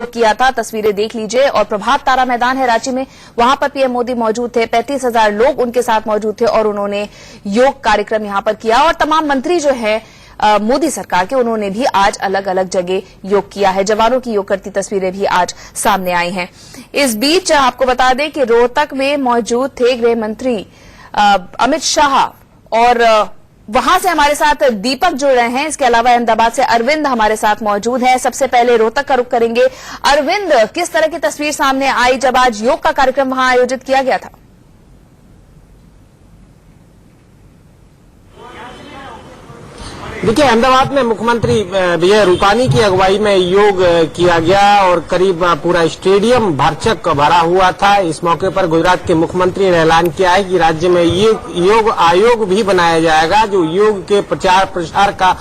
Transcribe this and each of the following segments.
किया था। तस्वीरें देख लीजिए। और प्रभात तारा मैदान है रांची में, वहां पर पीएम मोदी मौजूद थे। 35,000 लोग उनके साथ मौजूद थे और उन्होंने योग कार्यक्रम यहां पर किया। और तमाम मंत्री जो है मोदी सरकार के, उन्होंने भी आज अलग अलग जगह योग किया है। जवानों की योग करती तस्वीरें भी आज सामने आई हैं। इस बीच आपको बता दें कि रोहतक में मौजूद थे गृह मंत्री अमित शाह और वहां से हमारे साथ दीपक जुड़ रहे हैं। इसके अलावा अहमदाबाद से अरविंद हमारे साथ मौजूद हैं। सबसे पहले रोहतक का रुख करेंगे। अरविंद, किस तरह की तस्वीर सामने आई जब आज योग का कार्यक्रम वहां आयोजित किया गया था? देखिए, अहमदाबाद में मुख्यमंत्री विजय रूपानी की अगुवाई में योग किया गया और करीब पूरा स्टेडियम भरचक भरा हुआ था। इस मौके पर गुजरात के मुख्यमंत्री ने ऐलान किया है कि राज्य में योग आयोग भी बनाया जाएगा, जो योग के प्रचार प्रसार का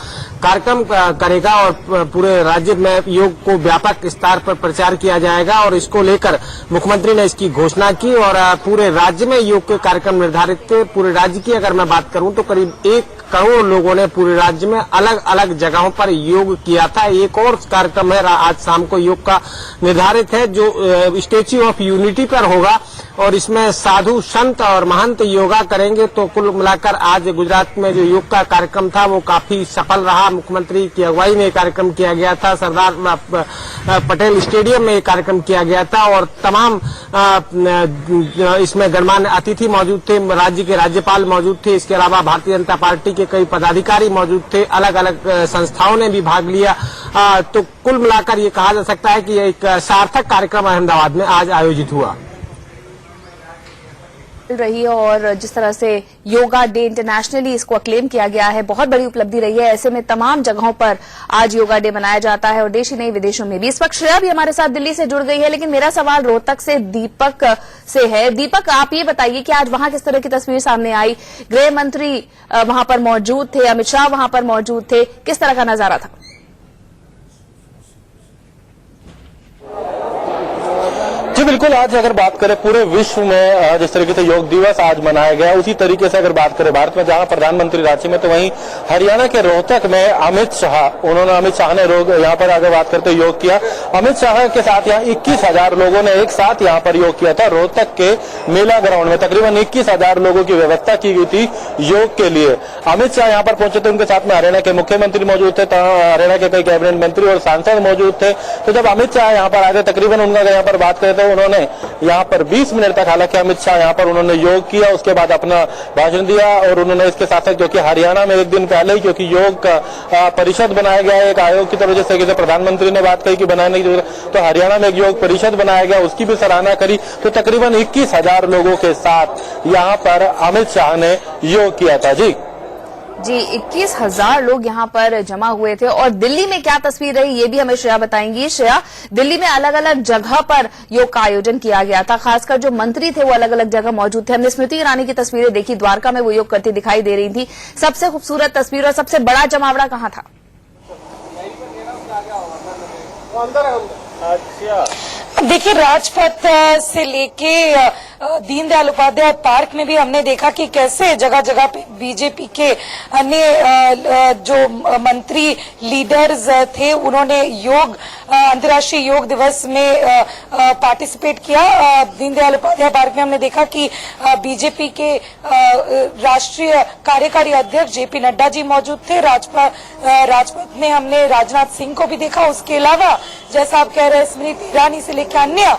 कार्यक्रम करेगा और पूरे राज्य में योग को व्यापक स्तर पर प्रचार किया जाएगा। और इसको लेकर मुख्यमंत्री ने इसकी घोषणा की और पूरे राज्य में योग के कार्यक्रम निर्धारित थे। पूरे राज्य की अगर मैं बात करूं तो करीब 1 करोड़ लोगों ने पूरे राज्य में अलग अलग जगहों पर योग किया था। एक और कार्यक्रम है आज शाम को योग का निर्धारित है, जो स्टैच्यू ऑफ यूनिटी पर होगा और इसमें साधु संत और महंत योगा करेंगे। तो कुल मिलाकर आज गुजरात में जो योग का कार्यक्रम था वो काफी सफल रहा। मुख्यमंत्री की अगुवाई में कार्यक्रम किया गया था। सरदार पटेल स्टेडियम में कार्यक्रम किया गया था और तमाम इसमें गणमान्य अतिथि मौजूद थे। राज्य के राज्यपाल मौजूद थे। इसके अलावा भारतीय जनता पार्टी के कई पदाधिकारी मौजूद थे। अलग अलग संस्थाओं ने भी भाग लिया। तो कुल मिलाकर ये कहा जा सकता है कि एक सार्थक कार्यक्रम अहमदाबाद में आज आयोजित हुआ रही है। और जिस तरह से योगा डे इंटरनेशनली इसको अक्लेम किया गया है, बहुत बड़ी उपलब्धि रही है। ऐसे में तमाम जगहों पर आज योगा डे मनाया जाता है और देश ही नहीं विदेशों में भी। इस वक्त श्रेया भी हमारे साथ दिल्ली से जुड़ गई है, लेकिन मेरा सवाल रोहतक से दीपक से है। दीपक, आप ये बताइए कि आज वहां किस तरह की तस्वीर सामने आई? गृह मंत्री वहां पर मौजूद थे, अमित शाह वहां पर मौजूद थे, किस तरह का नजारा था? जी बिल्कुल, आज अगर बात करें पूरे विश्व में जिस तरीके से योग दिवस आज मनाया गया, उसी तरीके से अगर बात करें भारत में, जहां प्रधानमंत्री रांची में, तो वहीं हरियाणा के रोहतक में अमित शाह ने यहाँ पर अगर बात करते योग किया। अमित शाह के साथ यहाँ 21,000 लोगों ने एक साथ यहाँ पर योग किया था। रोहतक के मेला ग्राउंड में तकरीबन 21,000 लोगों की व्यवस्था की गई थी योग के लिए। अमित शाह यहाँ पर पहुंचे थे, उनके साथ में हरियाणा के मुख्यमंत्री मौजूद थे, हरियाणा के कई कैबिनेट मंत्री और सांसद मौजूद थे। तो जब अमित शाह यहाँ पर आए थे, तकरीबन उनका यहाँ पर बात करें तो उन्होंने यहाँ पर 20 मिनट तक, हालांकि अमित शाह यहाँ पर उन्होंने योग किया, उसके बाद अपना भाषण दिया। और उन्होंने इसके साथ साथ, क्योंकि हरियाणा में एक दिन पहले ही क्योंकि योग का परिषद बनाया गया है एक आयोग की तरफ, जिस तरीके से प्रधानमंत्री ने बात कही कि बनाने की जरूरत, तो हरियाणा में एक योग परिषद बनाया गया, उसकी भी सराहना करी। तो तकरीबन 21,000 लोगों के साथ यहाँ पर अमित शाह ने योग किया था। जी 21,000 लोग यहाँ पर जमा हुए थे। और दिल्ली में क्या तस्वीर रही, ये भी हमें श्रेया बताएंगी। श्रेया, दिल्ली में अलग अलग जगह पर योग का आयोजन किया गया था, खासकर जो मंत्री थे वो अलग अलग जगह मौजूद थे। हमने स्मृति ईरानी की तस्वीरें देखी, द्वारका में वो योग करती दिखाई दे रही थी। सबसे खूबसूरत तस्वीर और सबसे बड़ा जमावड़ा कहाँ था? देखिए, राजपथ से लेके दीनदयाल उपाध्याय पार्क में भी हमने देखा कि कैसे जगह जगह पे बीजेपी के अन्य जो मंत्री लीडर्स थे, उन्होंने अंतर्राष्ट्रीय योग दिवस में पार्टिसिपेट किया। दीनदयाल उपाध्याय पार्क में हमने देखा कि बीजेपी के राष्ट्रीय कार्यकारी अध्यक्ष जेपी नड्डा जी मौजूद थे। राजपथ में हमने राजनाथ सिंह को भी देखा। उसके अलावा जैसा आप कह रहे हैं, स्मृति ईरानी से लेकर अन्य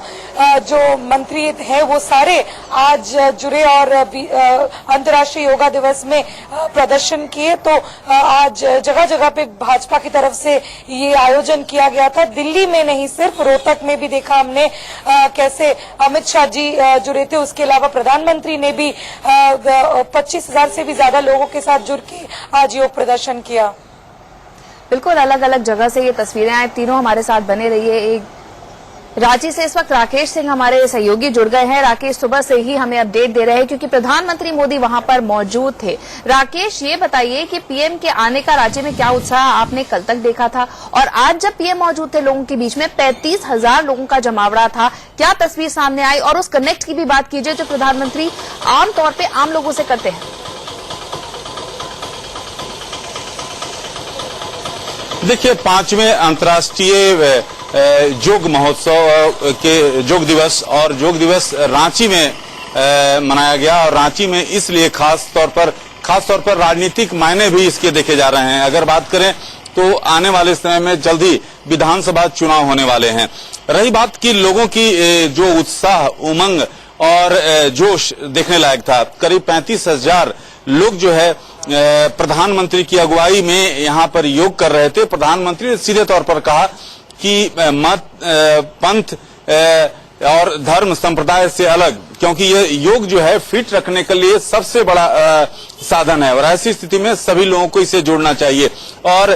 जो मंत्री हैं वो सारे आज जुड़े और अंतर्राष्ट्रीय योगा दिवस में प्रदर्शन किए। तो आज जगह जगह पे भाजपा की तरफ से ये आयोजन किया गया था। दिल्ली में नहीं, सिर्फ रोहतक में भी देखा हमने कैसे अमित शाह जी जुड़े थे। उसके अलावा प्रधानमंत्री ने भी 25,000 से भी ज्यादा लोगों के साथ जुड़ के आज योग प्रदर्शन किया। बिल्कुल अलग अलग जगह से ये तस्वीरें आए। तीनों हमारे साथ बने रहिए। एक रांची से इस वक्त राकेश सिंह हमारे सहयोगी जुड़ गए हैं। राकेश, सुबह से ही हमें अपडेट दे रहे हैं क्योंकि प्रधानमंत्री मोदी वहां पर मौजूद थे। राकेश, ये बताइए कि पीएम के आने का राज्य में क्या उत्साह आपने कल तक देखा था, और आज जब पीएम मौजूद थे लोगों के बीच में 35,000 लोगों का जमावड़ा था, क्या तस्वीर सामने आई? और उस कनेक्ट की भी बात कीजिए जो प्रधानमंत्री आमतौर पर आम लोगों से करते हैं। देखिए, 5वें अंतर्राष्ट्रीय योग महोत्सव के योग दिवस और योग दिवस रांची में मनाया गया। और रांची में इसलिए खास तौर पर राजनीतिक मायने भी इसके देखे जा रहे हैं। अगर बात करें तो आने वाले समय में जल्द ही विधानसभा चुनाव होने वाले हैं। रही बात की लोगों की जो उत्साह, उमंग और जोश देखने लायक था। करीब 35,000 लोग जो है प्रधानमंत्री की अगुवाई में यहाँ पर योग कर रहे थे। प्रधानमंत्री ने सीधे तौर पर कहा कि मत, पंथ और धर्म संप्रदाय से अलग, क्योंकि ये योग जो है फिट रखने के लिए सबसे बड़ा साधन है और ऐसी स्थिति में सभी लोगों को इसे जोड़ना चाहिए। और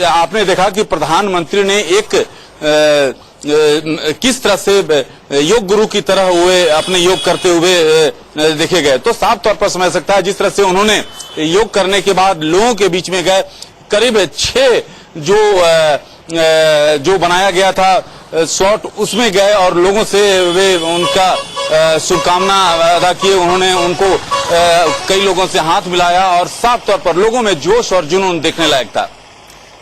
आपने देखा कि प्रधानमंत्री ने एक किस तरह से योग गुरु की तरह हुए अपने योग करते हुए देखे गए, तो साफ तौर पर समझ सकता है जिस तरह से उन्होंने योग करने के बाद लोगों के बीच में गए। करीब 6 जो बनाया गया था शॉट, उसमें गए और लोगों से वे उनका शुभकामना अदा किए। उन्होंने उनको कई लोगों से हाथ मिलाया और साफ तौर पर लोगों में जोश और जुनून देखने लायक था।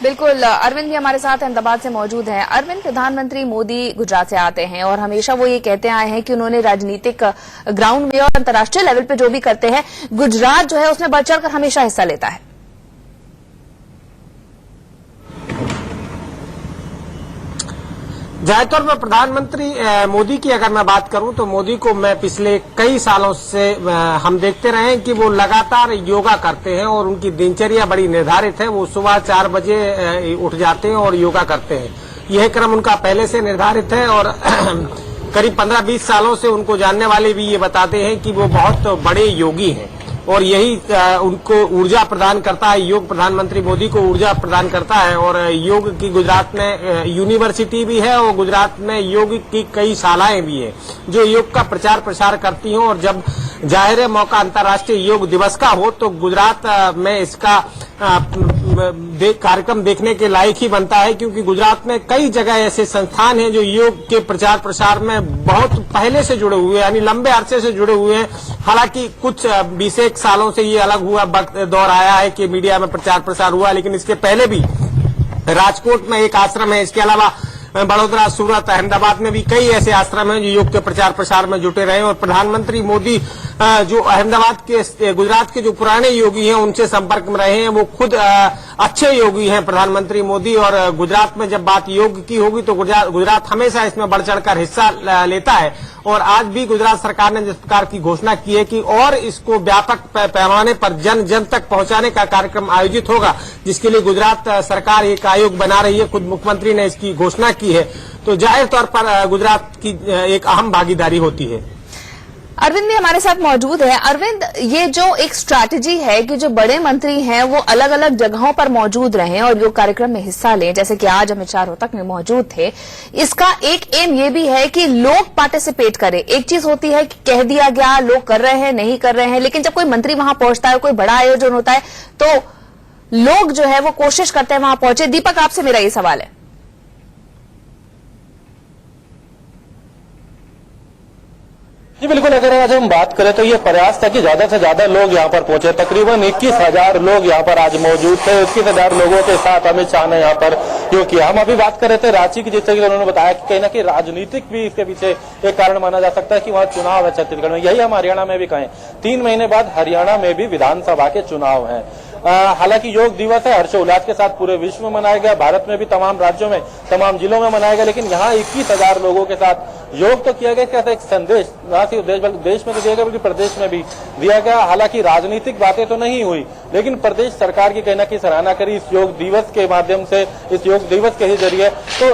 बिल्कुल, अरविंद भी हमारे साथ अहमदाबाद से मौजूद हैं। अरविंद, प्रधानमंत्री मोदी गुजरात से आते हैं और हमेशा वो ये कहते आए हैं कि उन्होंने राजनीतिक ग्राउंड में और अंतर्राष्ट्रीय लेवल पे जो भी करते हैं, गुजरात जो है उसमें बढ़ चढ़कर हमेशा हिस्सा लेता है। जाहिर तौर पर प्रधानमंत्री मोदी की अगर मैं बात करूं तो मोदी को मैं पिछले कई सालों से हम देखते रहे हैं कि वो लगातार योगा करते हैं और उनकी दिनचर्या बड़ी निर्धारित है। वो सुबह 4 बजे उठ जाते हैं और योगा करते हैं। यह क्रम उनका पहले से निर्धारित है और करीब 15-20 सालों से उनको जानने वाले भी ये बताते हैं कि वो बहुत बड़े योगी हैं और यही उनको ऊर्जा प्रदान करता है। योग प्रधानमंत्री मोदी को ऊर्जा प्रदान करता है और योग की गुजरात में यूनिवर्सिटी भी है और गुजरात में योग की कई शालाएं भी है जो योग का प्रचार प्रसार करती हैं। और जब जाहिर है मौका अंतर्राष्ट्रीय योग दिवस का हो तो गुजरात में इसका कार्यक्रम देखने के लायक ही बनता है, क्योंकि गुजरात में कई जगह ऐसे संस्थान हैं जो योग के प्रचार प्रसार में बहुत पहले से जुड़े हुए हैं, यानी लंबे अरसे से जुड़े हुए हैं। हालांकि कुछ 20 सालों से ये अलग हुआ दौर आया है कि मीडिया में प्रचार प्रसार हुआ, लेकिन इसके पहले भी राजकोट में एक आश्रम है। इसके अलावा बड़ौदा, सूरत, अहमदाबाद में भी कई ऐसे आश्रम हैं जो योग के प्रचार प्रसार में जुटे रहे। और प्रधानमंत्री मोदी जो अहमदाबाद के, गुजरात के जो पुराने योगी हैं उनसे संपर्क में रहे हैं। वो खुद अच्छे योगी हैं प्रधानमंत्री मोदी। और गुजरात में जब बात योग की होगी तो गुजरात हमेशा इसमें बढ़ चढ़कर हिस्सा लेता है। और आज भी गुजरात सरकार ने जिस प्रकार की घोषणा की है कि और इसको व्यापक पैमाने पर जन जन तक पहुंचाने का कार्यक्रम आयोजित होगा, जिसके लिए गुजरात सरकार एक आयोग बना रही है। खुद मुख्यमंत्री ने इसकी घोषणा की है, तो जाहिर तौर पर गुजरात की एक अहम भागीदारी होती है। अरविंद भी हमारे साथ मौजूद है। अरविंद, ये जो एक स्ट्रैटेजी है कि जो बड़े मंत्री हैं वो अलग अलग जगहों पर मौजूद रहें और योग कार्यक्रम में हिस्सा लें, जैसे कि आज अमित शाह रोहतक में मौजूद थे, इसका एक एम ये भी है कि लोग पार्टिसिपेट करें। एक चीज होती है कि कह दिया गया, लोग कर रहे हैं, नहीं कर रहे हैं, लेकिन जब कोई मंत्री वहां पहुंचता है, कोई बड़ा आयोजन होता है, तो लोग जो है वो कोशिश करते हैं वहां पहुंचे। दीपक, आपसे मेरा ये सवाल है। जी बिल्कुल, अगर आज हम बात करें तो ये प्रयास था कि ज्यादा से ज्यादा लोग यहाँ पर पहुंचे। तकरीबन 21,000 लोग यहाँ पर आज मौजूद थे। 21,000 लोगों के साथ अमित शाह ने यहाँ पर योग किया। हम अभी बात कर रहे थे रांची की, जिस तरीके उन्होंने बताया कि कहीं ना कहीं राजनीतिक भी इसके पीछे एक कारण माना जा सकता है कि वहाँ चुनाव है छत्तीसगढ़ में। यही हम हरियाणा में भी कहें, 3 महीने बाद हरियाणा में भी विधानसभा के चुनाव है। हालांकि योग दिवस है, हर्षोल्लास के साथ पूरे विश्व में मनाया गया, भारत में भी तमाम राज्यों में, तमाम जिलों में मनाया गया, लेकिन यहाँ 21,000 लोगों के साथ योग तो किया गया। क्या था, एक संदेश न सिर्फ देश में तो दिया गया बल्कि प्रदेश में भी दिया गया। हालांकि राजनीतिक बातें तो नहीं हुई, लेकिन प्रदेश सरकार की कहीं ना कहीं सराहना करी इस योग दिवस के माध्यम से, इस योग दिवस के ही जरिए। तो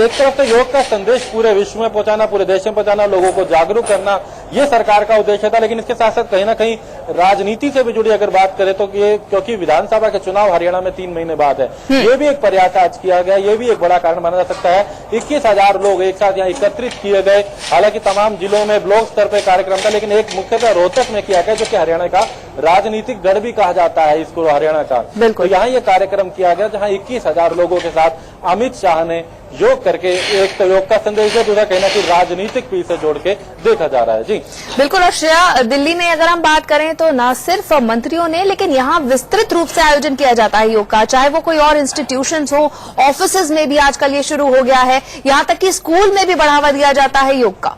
एक तरफ तो योग का संदेश पूरे विश्व में पहुंचाना, पूरे देश में पहुंचाना, लोगों को जागरूक करना, ये सरकार का उद्देश्य था। लेकिन इसके साथ साथ कहीं ना कहीं राजनीति से भी जुड़ी अगर बात करें तो ये, क्योंकि विधानसभा के चुनाव हरियाणा में 3 महीने बाद है, ये भी एक प्रयास आज किया गया। ये भी एक बड़ा कारण माना जा सकता है। 21,000 लोग एक साथ यहाँ एकत्रित किए गए। हालांकि तमाम जिलों में ब्लॉक स्तर पर कार्यक्रम था, लेकिन एक मुख्यतः रोहतक में किया गया, जो कि हरियाणा का राजनीतिक गढ़ भी कहा जाता है इसको, हरियाणा का। तो यहाँ ये कार्यक्रम किया गया जहाँ 21,000 लोगों के साथ अमित शाह ने योग करके एक तो योग का संदेश है, दूसरा कहीं ना कहीं राजनीतिक पीढ़ी से जोड़ के देखा जा रहा है। जी बिल्कुल। और श्रेया, दिल्ली में अगर हम बात करें तो न सिर्फ मंत्रियों ने लेकिन यहाँ विस्तृत रूप से आयोजन किया जाता है योग का, चाहे वो कोई और इंस्टीट्यूशंस हो, ऑफिसेज में भी आजकल ये शुरू हो गया है, यहाँ तक कि स्कूल में भी बढ़ावा दिया जाता है योग का।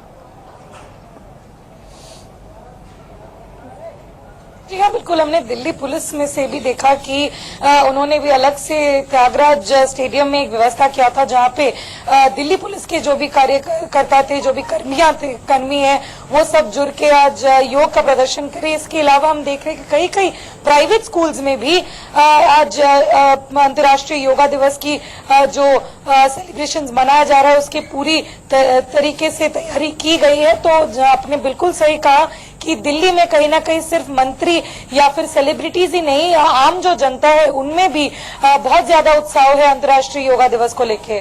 जी हाँ, बिल्कुल। हमने दिल्ली पुलिस में से भी देखा कि उन्होंने भी अलग से त्यागराज स्टेडियम में एक व्यवस्था किया था, जहाँ पे दिल्ली पुलिस के जो भी कार्यकर्ता थे, जो भी कर्मी हैं, वो सब जुड़ के आज योग का प्रदर्शन करें। इसके अलावा हम देख रहे हैं कि कई प्राइवेट स्कूल्स में भी आज अंतर्राष्ट्रीय योगा दिवस की जो सेलिब्रेशंस मनाया जा रहा है, उसकी पूरी तरीके से तैयारी की गई है। तो आपने बिल्कुल सही कहा कि दिल्ली में कहीं ना कहीं सिर्फ मंत्री या फिर सेलिब्रिटीज ही नहीं, आम जो जनता है उनमें भी बहुत ज्यादा उत्साह है अंतर्राष्ट्रीय योगा दिवस को लेके।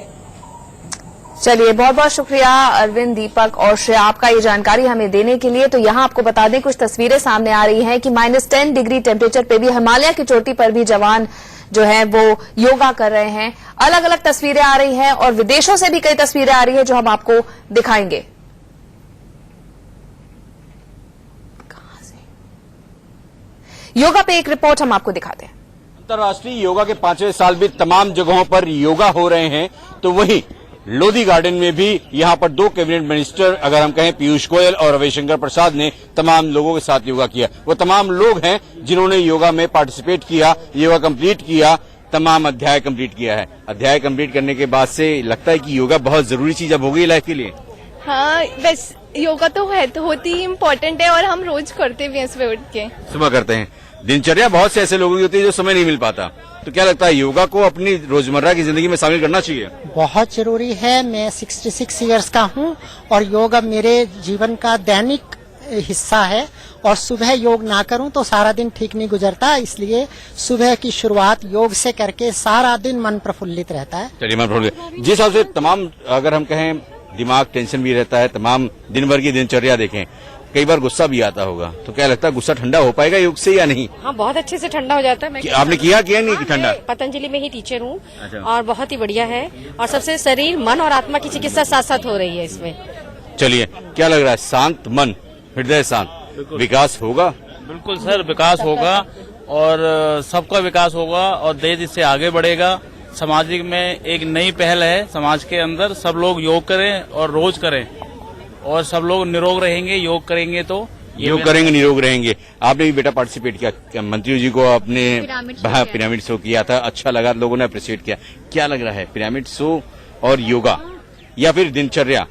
चलिए, बहुत बहुत शुक्रिया अरविंद, दीपक और श्रेया, आपका ये जानकारी हमें देने के लिए। तो यहाँ आपको बता दें, कुछ तस्वीरें सामने आ रही हैं कि -10 डिग्री टेम्परेचर पे भी हिमालय की चोटी पर भी जवान जो है वो योगा कर रहे हैं। अलग अलग तस्वीरें आ रही हैं और विदेशों से भी कई तस्वीरें आ रही है जो हम आपको दिखाएंगे। योगा पे एक रिपोर्ट हम आपको दिखाते हैं। अंतर्राष्ट्रीय योगा के 5वें साल भी तमाम जगहों पर योगा हो रहे हैं, तो वहीं लोधी गार्डन में भी यहाँ पर 2 कैबिनेट मिनिस्टर, अगर हम कहें पीयूष गोयल और रविशंकर प्रसाद ने तमाम लोगों के साथ योगा किया। वो तमाम लोग हैं जिन्होंने योगा में पार्टिसिपेट किया, योगा कंप्लीट किया, तमाम अध्याय कंप्लीट किया है। अध्याय कंप्लीट करने के बाद से लगता है कि योगा बहुत जरूरी चीज अब हो गई लाइफ के लिए। हाँ, बस योगा तो होती ही इम्पोर्टेंट है और हम रोज करते भी हैं सुबह उठ के। सुबह करते हैं। दिनचर्या बहुत से ऐसे लोगों की होती है जो समय नहीं मिल पाता, तो क्या लगता है योगा को अपनी रोजमर्रा की जिंदगी में शामिल करना चाहिए? बहुत जरूरी है। मैं 66 इयर्स का हूँ और योगा मेरे जीवन का दैनिक हिस्सा है और सुबह योग ना करूं तो सारा दिन ठीक नहीं गुजरता, इसलिए सुबह की शुरुआत योग से करके सारा दिन मन प्रफुल्लित रहता है। चलिए, मन प्रफुल्लित। जिस हिसाब से तमाम, अगर हम कहें दिमाग टेंशन भी रहता है, तमाम दिन भर की दिनचर्या देखें, कई बार गुस्सा भी आता होगा, तो क्या लगता है गुस्सा ठंडा हो पाएगा योग से या नहीं? हाँ, बहुत अच्छे से ठंडा हो जाता है। आपने किया नहीं कि ठंडा? पतंजलि में ही टीचर हूँ और बहुत ही बढ़िया है और सबसे शरीर, मन और आत्मा की चिकित्सा साथ साथ हो रही है इसमें। चलिए, क्या लग रहा है? शांत मन, हृदय शांत, विकास होगा? बिल्कुल सर, विकास होगा और सबका विकास होगा और देश इससे आगे बढ़ेगा। सामाजिक में एक नई पहल है, समाज के अंदर सब लोग योग करें और रोज करें और सब लोग निरोग रहेंगे। योग करेंगे तो योग करेंगे, निरोग रहेंगे। आपने भी बेटा पार्टिसिपेट किया, मंत्री जी को आपने पिरामिड शो किया था, अच्छा लगा, लोगों ने अप्रिशिएट किया। क्या लग रहा है पिरामिड शो और योगा या फिर दिनचर्या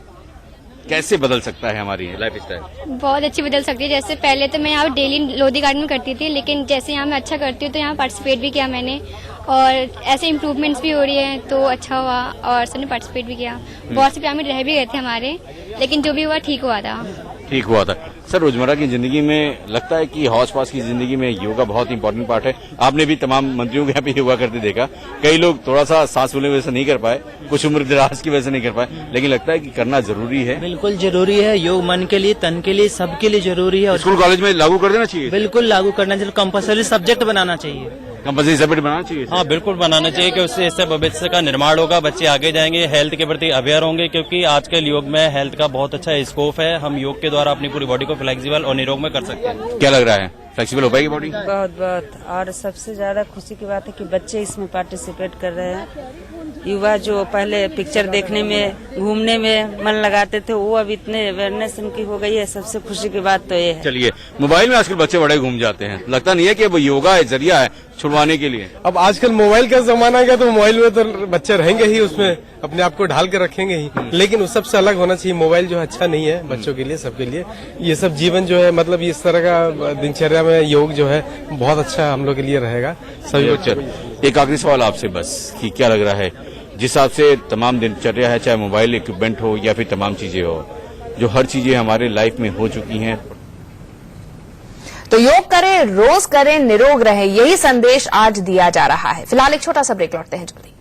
कैसे बदल सकता है हमारी लाइफ स्टाइल? बहुत अच्छी बदल सकती है। जैसे पहले तो मैं यहाँ डेली लोधी गार्डन में करती थी, लेकिन जैसे यहाँ मैं अच्छा करती हूँ तो यहाँ पार्टिसिपेट भी किया मैंने और ऐसे इम्प्रूवमेंट्स भी हो रही है, तो अच्छा हुआ और सबने पार्टिसिपेट भी किया। बहुत से पिरामिड रह भी गए थे हमारे, लेकिन जो भी हुआ ठीक हुआ था। ठीक हुआ था। सर, रोजमर्रा की जिंदगी में लगता है कि हौस पास की जिंदगी में योगा बहुत इंपॉर्टेंट पार्ट है। आपने भी तमाम मंत्रियों के यहाँ पे योगा करते देखा, कई लोग थोड़ा सा सांस फूलने की वजह से नहीं कर पाए, कुछ उम्र दराज की वजह से नहीं कर पाए, लेकिन लगता है कि करना जरूरी है। बिल्कुल जरूरी है। योग मन के लिए, तन के लिए, सबके लिए जरूरी है। स्कूल कॉलेज में लागू कर देना चाहिए। बिल्कुल लागू करना चाहिए, कंपल्सरी सब्जेक्ट बनाना चाहिए। कंपल्सरी सब्जेक्ट बनाना चाहिए। हाँ, बिल्कुल बनाना चाहिए कि उससे इससे भविष्य का निर्माण होगा, बच्चे आगे जाएंगे, हेल्थ के प्रति अवेयर होंगे, क्योंकि आजकल योग में हेल्थ का बहुत अच्छा स्कोप है। हम योग के द्वारा अपनी पूरी बॉडी को फ्लेक्सिबल और निरोग में कर सकते हैं। क्या लग रहा है, फ्लेक्सिबल हो पाएगी बॉडी? बहुत और सबसे ज्यादा खुशी की बात है कि बच्चे इसमें पार्टिसिपेट कर रहे हैं। युवा जो पहले पिक्चर देखने में, घूमने में मन लगाते थे, वो अब इतने अवेयरनेस उनकी हो गई है। सबसे खुशी की बात तो ये है। चलिए, मोबाइल में आजकल बच्चे बड़े घूम जाते हैं, लगता नहीं है कि अब योगा है, जरिया है छुड़वाने के लिए? अब आजकल मोबाइल का जमाना है, तो मोबाइल में तो बच्चे रहेंगे ही, उसमें अपने आप को ढाल के रखेंगे ही, लेकिन उस सबसे अलग होना चाहिए। मोबाइल जो अच्छा नहीं है बच्चों के लिए, सबके लिए। ये सब जीवन जो है, मतलब इस तरह का दिनचर्या में योग जो है बहुत अच्छा हम लोग के लिए रहेगा सभी बच्चे। एक आखिरी सवाल आपसे बस, कि क्या लग रहा है जिस हिसाब से तमाम दिनचर्या है, चाहे मोबाइल इक्विपमेंट हो या फिर तमाम चीजें हो, जो हर चीजें हमारे लाइफ में हो चुकी हैं, तो योग करें, रोज करें, निरोग रहें, यही संदेश आज दिया जा रहा है। फिलहाल एक छोटा सा ब्रेक, लौटते हैं जल्दी।